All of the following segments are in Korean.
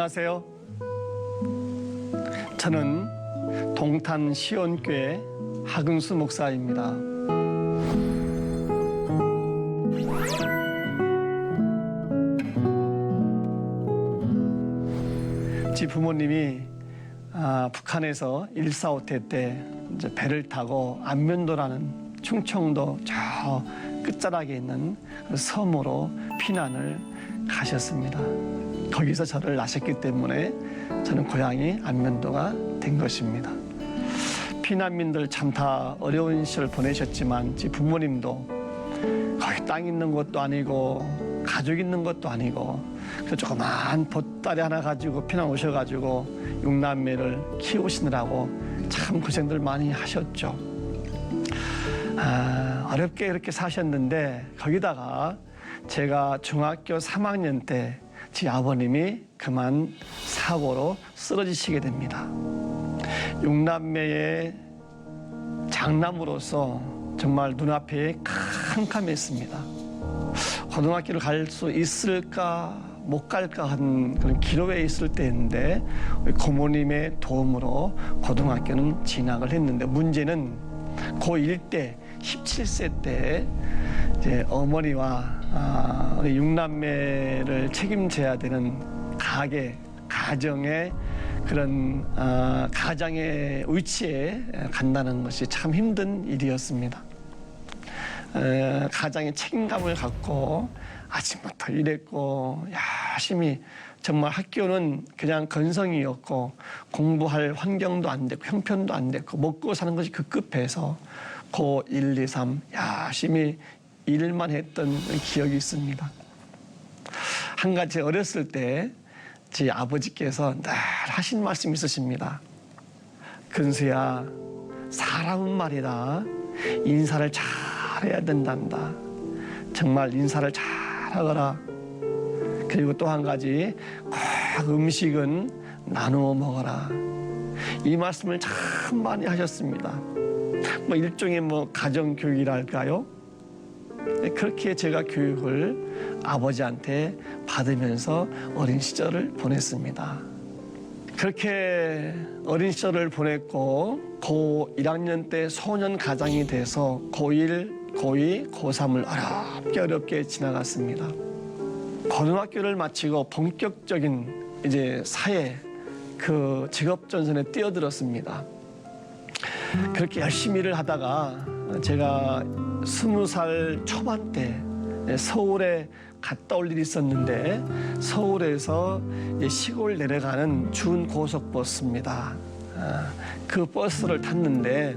안녕하세요. 저는 동탄 시온교회 하근수 목사입니다. 제 부모님이 북한에서 1.4.5태 때 이제 배를 타고 안면도라는 충청도 저 끝자락에 있는 그 섬으로 피난을 가셨습니다. 거기서 저를 낳으셨기 때문에 저는 고향이 안면도가 된 것입니다. 피난민들 참 다 어려운 시절 보내셨지만 제 부모님도 거기 땅 있는 것도 아니고 가족 있는 것도 아니고 그 조그만 보따리 하나 가지고 피난 오셔가지고 6남매를 키우시느라고 참 고생들 많이 하셨죠. 어렵게 이렇게 사셨는데 거기다가 제가 중학교 3학년 때 제 아버님이 그만 사고로 쓰러지시게 됩니다. 6남매의 장남으로서 정말 눈앞에 캄캄했습니다. 고등학교를 갈 수 있을까 못 갈까 하는 그런 기로에 있을 때인데 고모님의 도움으로 고등학교는 진학을 했는데 문제는 고1 때 17세 때 이제 어머니와 우리 6남매를 책임져야 되는 가정의 그런 가장의 위치에 간다는 것이 참 힘든 일이었습니다. 가장의 책임감을 갖고 아침부터 일했고 열심히 정말 학교는 그냥 건성이었고 공부할 환경도 안 됐고 형편도 안 됐고 먹고 사는 것이 급급해서 고 1, 2, 3 열심히 일만 했던 기억이 있습니다. 한 가지 어렸을 때 제 아버지께서 늘 하신 말씀이 있으십니다. 근수야, 사람은 말이다. 인사를 잘해야 된단다. 정말 인사를 잘하거라. 그리고 또 한 가지, 꼭 음식은 나누어 먹어라. 이 말씀을 참 많이 하셨습니다. 뭐 일종의 가정교육이랄까요? 그렇게 제가 교육을 아버지한테 받으면서 어린 시절을 보냈습니다. 그렇게 어린 시절을 보냈고 고 1학년 때 소년 가장이 돼서 고1, 고2, 고3을 어렵게 지나갔습니다. 고등학교를 마치고 본격적인 이제 사회 그 직업 전선에 뛰어들었습니다. 그렇게 열심히 일을 하다가 제가 20살 초반 때 서울에 갔다 올 일이 있었는데 서울에서 시골 내려가는 준고속버스입니다. 그 버스를 탔는데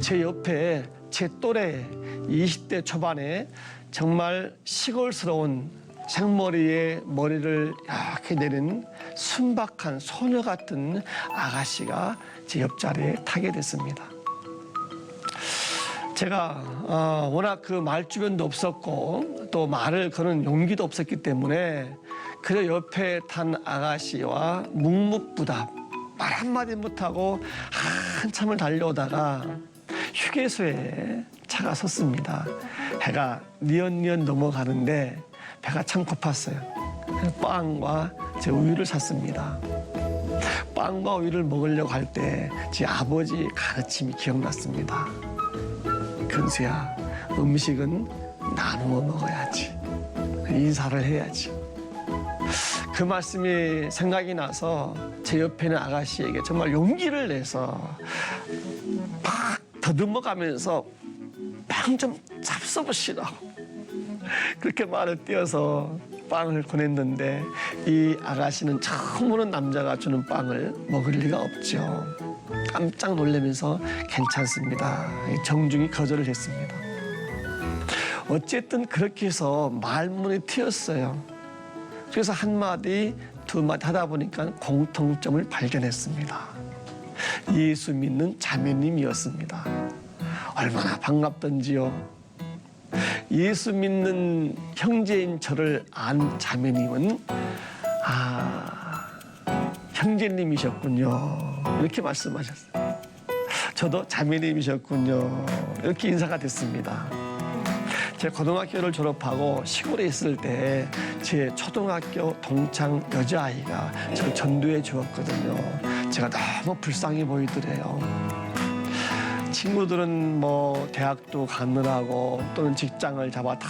제 옆에 제 또래 20대 초반에 정말 시골스러운 생머리에 머리를 이렇게 내린 순박한 소녀 같은 아가씨가 제 옆자리에 타게 됐습니다. 제가 워낙 그 말주변도 없었고 또 말을 거는 용기도 없었기 때문에 그저 옆에 탄 아가씨와 묵묵부답 말 한마디 못하고 한참을 달려오다가 휴게소에 차가 섰습니다. 해가 뉘엿뉘엿 넘어가는데 배가 참 고팠어요. 빵과 제 우유를 샀습니다. 빵과 우유를 먹으려고 할 때 제 아버지 가르침이 기억났습니다. 근수야, 음식은 나누어 먹어야지. 인사를 해야지. 그 말씀이 생각이 나서 제 옆에 있는 아가씨에게 정말 용기를 내서 막 더듬어가면서 빵 좀 잡숴보시라고 그렇게 말을 띄어서 빵을 보냈는데 이 아가씨는 처음 오는 남자가 주는 빵을 먹을 리가 없죠. 깜짝 놀라면서 괜찮습니다. 정중히 거절을 했습니다. 어쨌든 그렇게 해서 말문이 트였어요. 그래서 한마디 두마디 하다 보니까 공통점을 발견했습니다. 예수 믿는 자매님이었습니다. 얼마나 반갑던지요. 예수 믿는 형제인 저를 안 자매님은 형제님이셨군요. 이렇게 말씀하셨어요. 저도 자매님이셨군요. 이렇게 인사가 됐습니다. 제 고등학교를 졸업하고 시골에 있을 때 제 초등학교 동창 여자아이가 저를 전도해 주었거든요. 제가 너무 불쌍해 보이더래요. 친구들은 뭐 대학도 가느라고 또는 직장을 잡아 다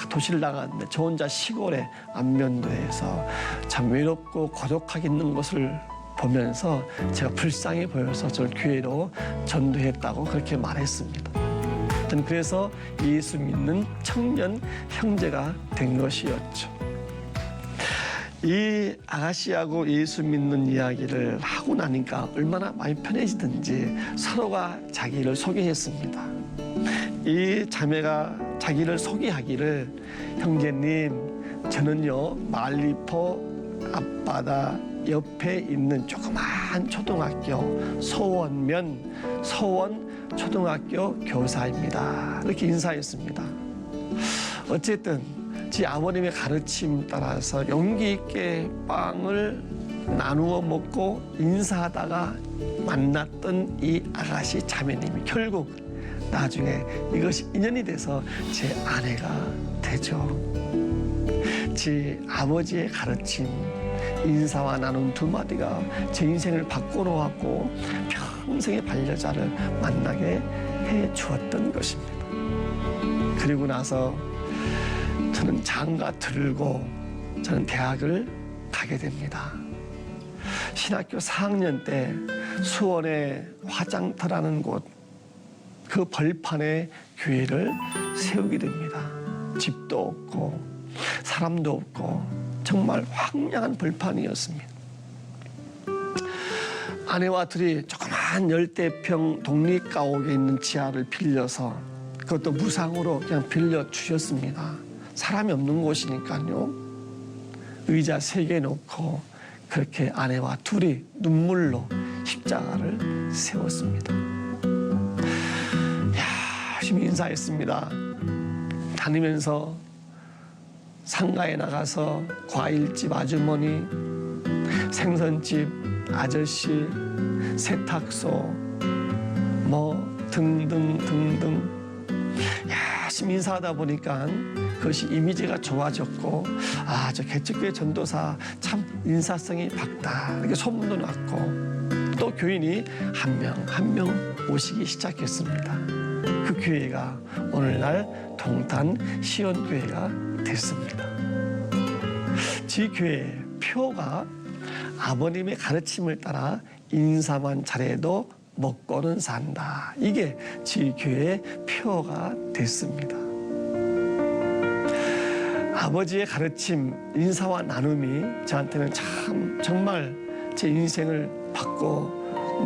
도시를 나갔는데 저 혼자 시골에 안면도에서 참 외롭고 고독하게 있는 것을 보면서 제가 불쌍해 보여서 저를 교회로 전도했다고 그렇게 말했습니다. 저는 그래서 예수 믿는 청년 형제가 된 것이었죠. 이 아가씨하고 예수 믿는 이야기를 하고 나니까 얼마나 많이 편해지든지 서로가 자기를 소개했습니다. 이 자매가 자기를 소개하기를 형제님 저는요 말리포 앞바다 옆에 있는 조그마한 초등학교 소원면 소원 초등학교 교사입니다. 이렇게 인사했습니다. 어쨌든 제 아버님의 가르침 따라서 용기 있게 빵을 나누어 먹고 인사하다가 만났던 이 아가씨 자매님이 결국 나중에 이것이 인연이 돼서 제 아내가 되죠. 제 아버지의 가르침, 인사와 나눈 두 마디가 제 인생을 바꿔놓았고 평생의 반려자를 만나게 해 주었던 것입니다. 그리고 나서 저는 장가 들고 저는 대학을 가게 됩니다. 신학교 4학년 때 수원의 화장터라는 곳, 그 벌판에 교회를 세우게 됩니다. 집도 없고 사람도 없고 정말 황량한 벌판이었습니다. 아내와 둘이 조그만 열대평 독립가옥에 있는 지하를 빌려서 그것도 무상으로 그냥 빌려주셨습니다. 사람이 없는 곳이니까요. 의자 3개 놓고 그렇게 아내와 둘이 눈물로 십자가를 세웠습니다. 열심히 인사했습니다. 다니면서 상가에 나가서 과일집 아주머니, 생선집 아저씨, 세탁소 뭐 등등 열심히 인사하다 보니까 그것이 이미지가 좋아졌고 저 개척교회 전도사 참 인사성이 밝다 이렇게 소문도 났고 또 교인이 한 명 한 명 오시기 시작했습니다. 그 교회가 오늘날 동탄 시온교회가 됐습니다. 지 교회의 표가 아버님의 가르침을 따라 인사만 잘해도 먹고는 산다. 이게 지 교회의 표가 됐습니다. 아버지의 가르침, 인사와 나눔이 저한테는 참 정말 제 인생을 바꿔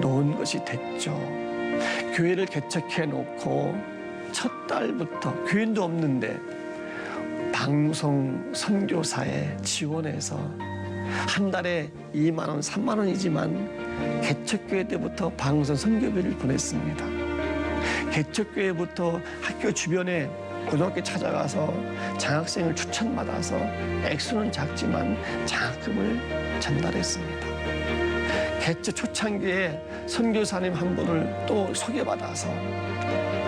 놓은 것이 됐죠. 교회를 개척해 놓고 첫 달부터 교인도 없는데 방송 선교사에 지원해서 한 달에 2만 원, 3만 원이지만 개척교회 때부터 방송 선교비를 보냈습니다. 개척교회부터 학교 주변에 고등학교 찾아가서 장학생을 추천받아서 액수는 작지만 장학금을 전달했습니다. 개척 초창기에 선교사님 한 분을 또 소개받아서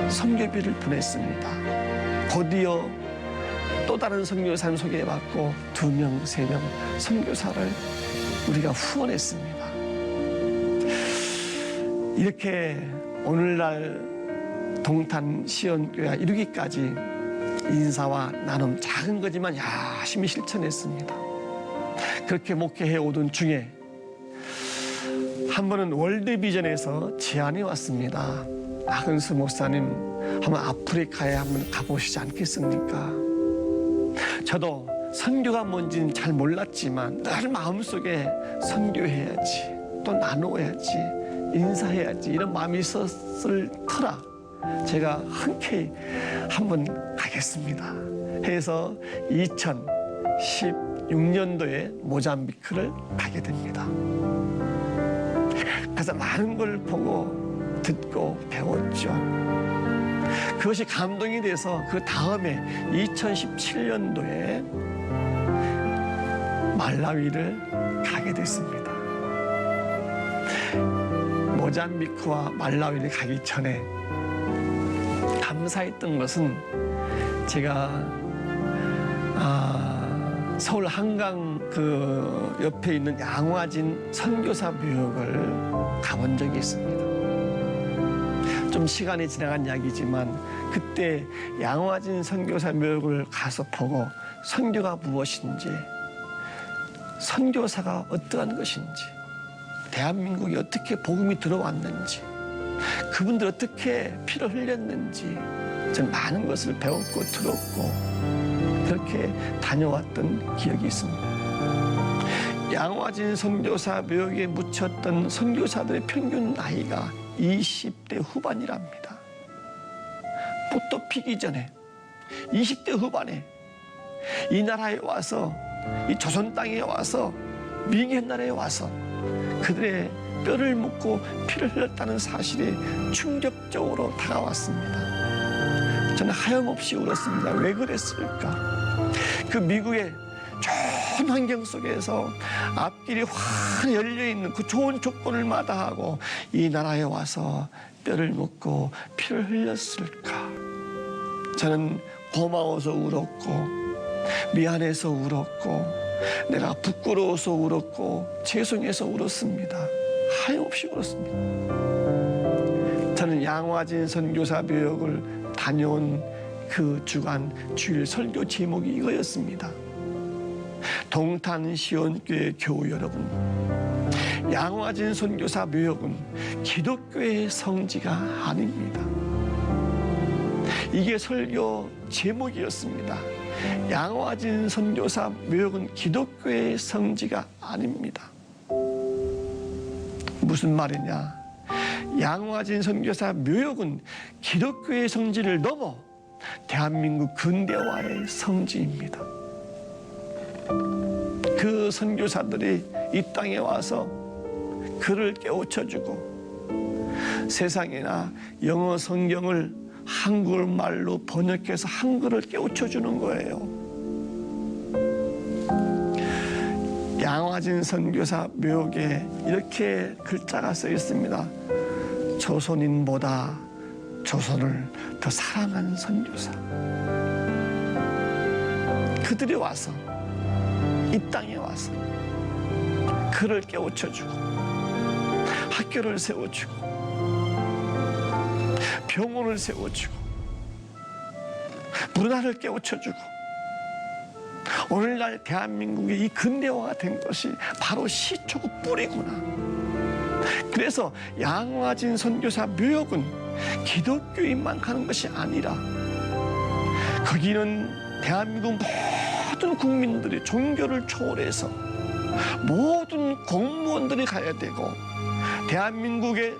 선교비를 보냈습니다. 곧이어 또 다른 선교사님 소개받고 2명, 3명 선교사를 우리가 후원했습니다. 이렇게 오늘날 동탄 시온교회가 이루기까지 인사와 나눔 작은 거지만 열심히 실천했습니다. 그렇게 목회해 오던 중에 한 번은 월드비전에서 제안이 왔습니다. 박은수 목사님 한번 아프리카에 한번 가보시지 않겠습니까? 저도 선교가 뭔지는 잘 몰랐지만 늘 마음속에 선교해야지 또 나누어야지 인사해야지 이런 마음이 있었을 터라 제가 흔쾌히 한번 가겠습니다 해서 2016년도에 모잠비크를 가게 됩니다. 그래서 많은 걸 보고 듣고 배웠죠. 그것이 감동이 돼서 그 다음에 2017년도에 말라위를 가게 됐습니다. 모잠비크와 말라위를 가기 전에 감사했던 것은 제가 서울 한강 그 옆에 있는 양화진 선교사 묘역을 가본 적이 있습니다. 좀 시간이 지나간 이야기지만 그때 양화진 선교사 묘역을 가서 보고 선교가 무엇인지, 선교사가 어떠한 것인지, 대한민국에 어떻게 복음이 들어왔는지, 그분들 어떻게 피를 흘렸는지 전 많은 것을 배웠고 들었고 그렇게 다녀왔던 기억이 있습니다. 양화진 선교사 묘역에 묻혔던 선교사들의 평균 나이가 20대 후반이랍니다. 꽃도 피기 전에 20대 후반에 이 나라에 와서, 이 조선 땅에 와서, 미개한 나라에 와서 그들의 뼈를 묻고 피를 흘렸다는 사실이 충격적으로 다가왔습니다. 저는 하염없이 울었습니다. 왜 그랬을까? 그 미국의 좋은 환경 속에서 앞길이 환히 열려있는 그 좋은 조건을 마다하고 이 나라에 와서 뼈를 묻고 피를 흘렸을까? 저는 고마워서 울었고, 미안해서 울었고, 내가 부끄러워서 울었고, 죄송해서 울었습니다. 하염없이 울었습니다. 저는 양화진 선교사 묘역을 다녀온 그 주간 주일 설교 제목이 이거였습니다. 동탄시온교회 교우 여러분, 양화진 선교사 묘역은 기독교의 성지가 아닙니다. 이게 설교 제목이었습니다. 양화진 선교사 묘역은 기독교의 성지가 아닙니다. 무슨 말이냐? 양화진 선교사 묘역은 기독교의 성지를 넘어 대한민국 근대화의 성지입니다. 그 선교사들이 이 땅에 와서 글을 깨우쳐주고 세상이나 영어 성경을 한국말로 번역해서 한글을 깨우쳐주는 거예요. 양화진 선교사 묘역에 이렇게 글자가 써 있습니다. 조선인보다 조선을 더 사랑한 선교사. 그들이 와서 이 땅에 와서 글을 깨우쳐주고 학교를 세워주고 병원을 세워주고 문화를 깨우쳐주고 오늘날 대한민국의 이 근대화가 된 것이 바로 시초고 뿌리구나. 그래서 양화진 선교사 묘역은 기독교인만 가는 것이 아니라 거기는 대한민국 모든 국민들이 종교를 초월해서 모든 공무원들이 가야 되고 대한민국의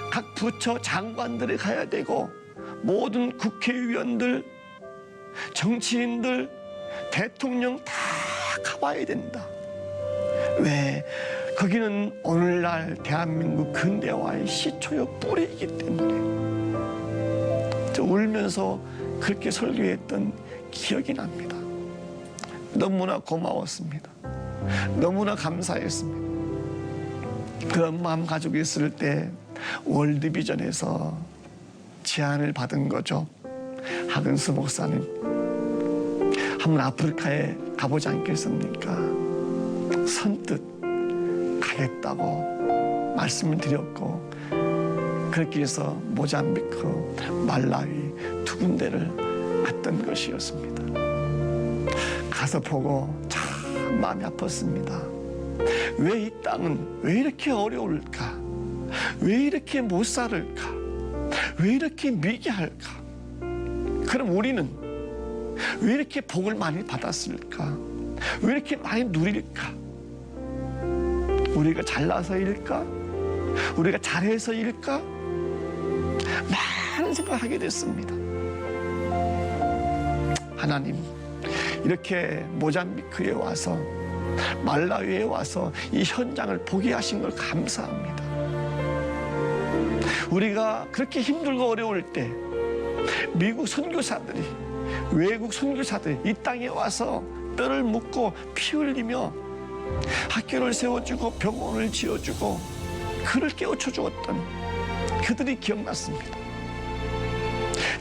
각 부처 장관들이 가야 되고 모든 국회의원들, 정치인들, 대통령 다 가봐야 된다. 왜? 거기는 오늘날 대한민국 근대화의 시초요 뿌리이기 때문에. 저 울면서 그렇게 설교했던 기억이 납니다. 너무나 고마웠습니다. 너무나 감사했습니다. 그런 마음 가지고 있을 때 월드비전에서 제안을 받은 거죠. 하근수 목사님, 한번 아프리카에 가보지 않겠습니까? 선뜻 가겠다고 말씀을 드렸고 그렇게 해서 모잠비크, 말라위 두 군데를 갔던 것이었습니다. 가서 보고 참 마음이 아팠습니다. 왜 이 땅은 왜 이렇게 어려울까? 왜 이렇게 못 살을까? 왜 이렇게 미개할까? 그럼 우리는 왜 이렇게 복을 많이 받았을까? 왜 이렇게 많이 누릴까? 우리가 잘나서일까? 우리가 잘해서일까? 많은 생각을 하게 됐습니다. 하나님, 이렇게 모잠비크에 와서 말라위에 와서 이 현장을 보게 하신 걸 감사합니다. 우리가 그렇게 힘들고 어려울 때 미국 선교사들이, 외국 선교사들이 이 땅에 와서 뼈를 묻고 피 흘리며 학교를 세워주고 병원을 지어주고 그를 깨우쳐 주었던 그들이 기억났습니다.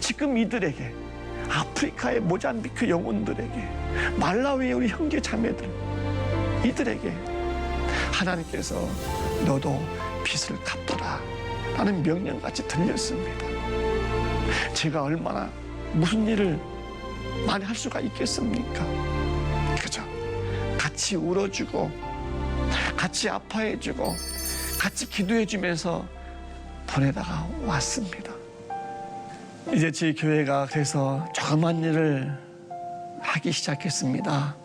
지금 이들에게 아프리카의 모잠비크 영혼들에게, 말라위의 우리 형제 자매들, 이들에게 하나님께서 너도 빚을 갚아라 라는 명령같이 들렸습니다. 제가 얼마나 무슨 일을 많이 할 수가 있겠습니까? 그죠? 같이 울어주고 같이 아파해주고 같이 기도해주면서 보내다가 왔습니다. 이제 저희 교회가 그래서 조그만 일을 하기 시작했습니다.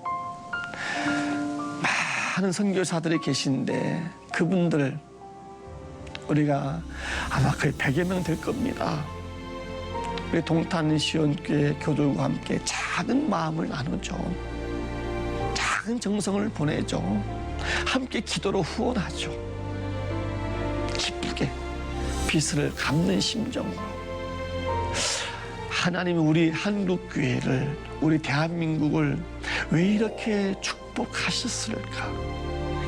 많은 선교사들이 계신데 그분들 우리가 아마 거의 100여 명 될 겁니다. 우리 동탄시원교회 교도과 함께 작은 마음을 나누죠. 작은 정성을 보내죠. 함께 기도로 후원하죠. 기쁘게 빚을 갚는 심정으로. 하나님이 우리 한국교회를, 우리 대한민국을 왜 이렇게 축복하셨을까?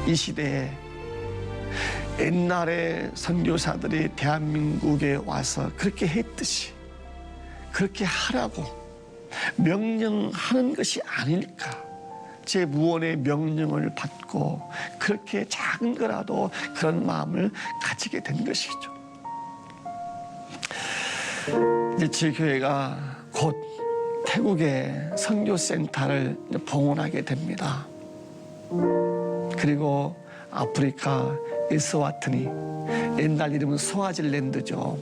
이 시대에 옛날에 선교사들이 대한민국에 와서 그렇게 했듯이 그렇게 하라고 명령하는 것이 아닐까? 제 무언의 명령을 받고 그렇게 작은 거라도 그런 마음을 가지게 된 것이죠. 이제 제 교회가 곧 태국의 선교센터를 봉헌하게 됩니다. 그리고 아프리카 에스와트니, 옛날 이름은 스와질랜드죠.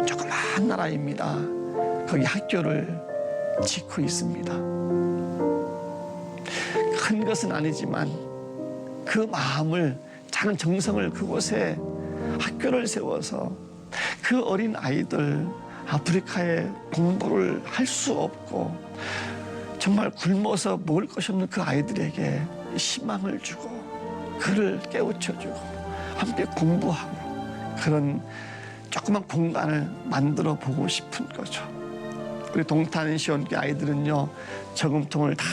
조그마한 나라입니다. 거기 학교를 짓고 있습니다. 큰 것은 아니지만 그 마음을, 작은 정성을 그곳에 학교를 세워서 그 어린 아이들, 아프리카에 공부를 할 수 없고 정말 굶어서 먹을 것이 없는 그 아이들에게 희망을 주고 그를 깨우쳐주고 함께 공부하고 그런 조그만 공간을 만들어 보고 싶은 거죠. 우리 동탄시원교회 아이들은요, 저금통을 다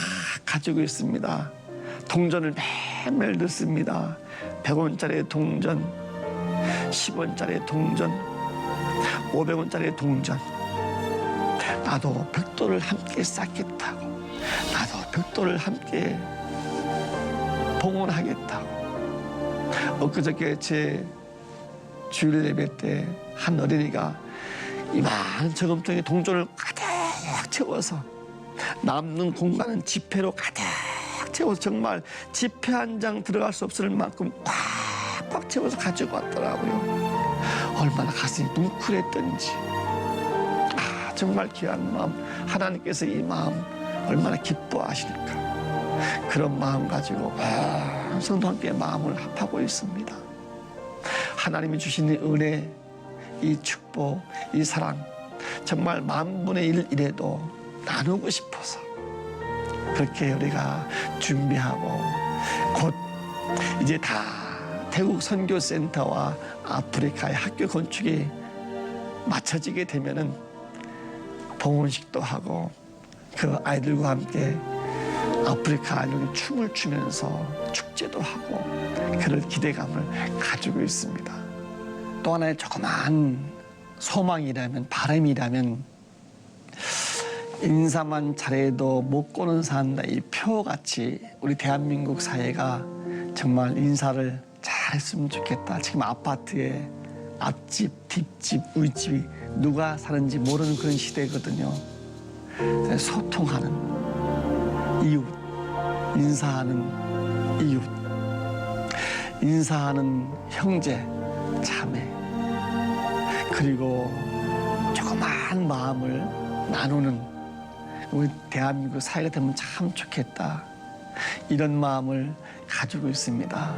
가지고 있습니다. 동전을 매일 넣습니다. 100원짜리 동전, 10원짜리 동전, 500원짜리 동전. 나도 벽돌을 함께 쌓겠다고, 나도 벽돌을 함께 봉헌하겠다고. 엊그저께 제 주일 예배 때 한 어린이가 이만한 저금통에 동전을 가득 채워서, 남는 공간은 지폐로 가득 채워서 정말 지폐 한 장 들어갈 수 없을 만큼 꽉꽉 채워서 가지고 왔더라고요. 얼마나 가슴이 뭉클했던지. 정말 귀한 마음, 하나님께서 이 마음 얼마나 기뻐하실까. 그런 마음 가지고 성도 함께 마음을 합하고 있습니다. 하나님이 주신 이 은혜, 이 축복, 이 사랑, 정말 만분의 일이라도 나누고 싶어서 그렇게 우리가 준비하고, 곧 이제 다 태국 선교센터와 아프리카의 학교 건축이 마쳐지게 되면은 봉헌식도 하고 그 아이들과 함께 아프리카 아이들이 춤을 추면서 축제도 하고 그런 기대감을 가지고 있습니다. 또 하나의 조그마한 소망이라면, 바람이라면, 인사만 잘해도 먹고는 산다, 이 표같이 우리 대한민국 사회가 정말 인사를 잘했으면 좋겠다. 지금 아파트에 앞집, 뒷집, 윗집이 누가 사는지 모르는 그런 시대거든요. 소통하는 이웃, 인사하는 이웃, 인사하는 형제, 자매, 그리고 조그마한 마음을 나누는 우리 대한민국 사회가 되면 참 좋겠다. 이런 마음을 가지고 있습니다.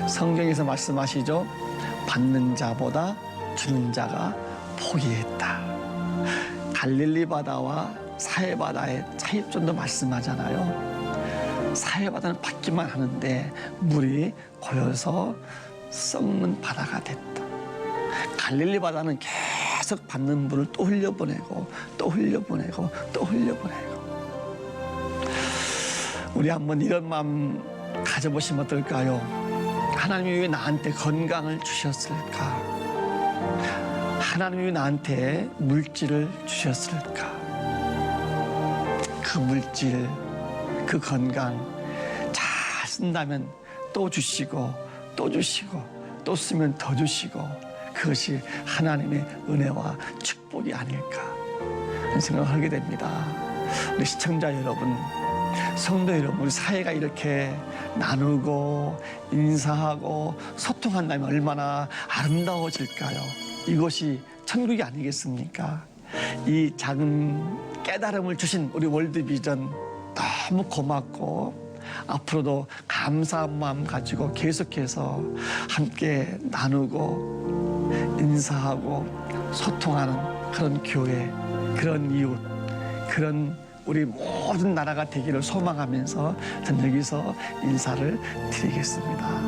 성경에서 말씀하시죠. 받는 자보다 주는 자가 포기했다. 갈릴리 바다와 사해 바다의 차이점도 말씀하잖아요. 사해 바다는 받기만 하는데 물이 고여서 썩는 바다가 됐다. 갈릴리 바다는 계속 받는 물을 또 흘려보내고 또 흘려보내고 또 흘려보내고. 우리 한번 이런 마음 가져보시면 어떨까요? 하나님이 왜 나한테 건강을 주셨을까? 하나님이 왜 나한테 물질을 주셨을까? 그 물질, 그 건강 잘 쓴다면 또 주시고 또 주시고 또 쓰면 더 주시고 그것이 하나님의 은혜와 축복이 아닐까 하는 생각을 하게 됩니다. 우리 시청자 여러분, 성도 여러분, 우리 사회가 이렇게 나누고 인사하고 소통한다면 얼마나 아름다워질까요? 이것이 천국이 아니겠습니까? 이 작은 깨달음을 주신 우리 월드비전 너무 고맙고 앞으로도 감사한 마음 가지고 계속해서 함께 나누고 인사하고 소통하는 그런 교회, 그런 이웃, 그런 우리 모든 나라가 되기를 소망하면서 저는 여기서 인사를 드리겠습니다.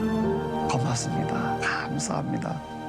고맙습니다. 감사합니다.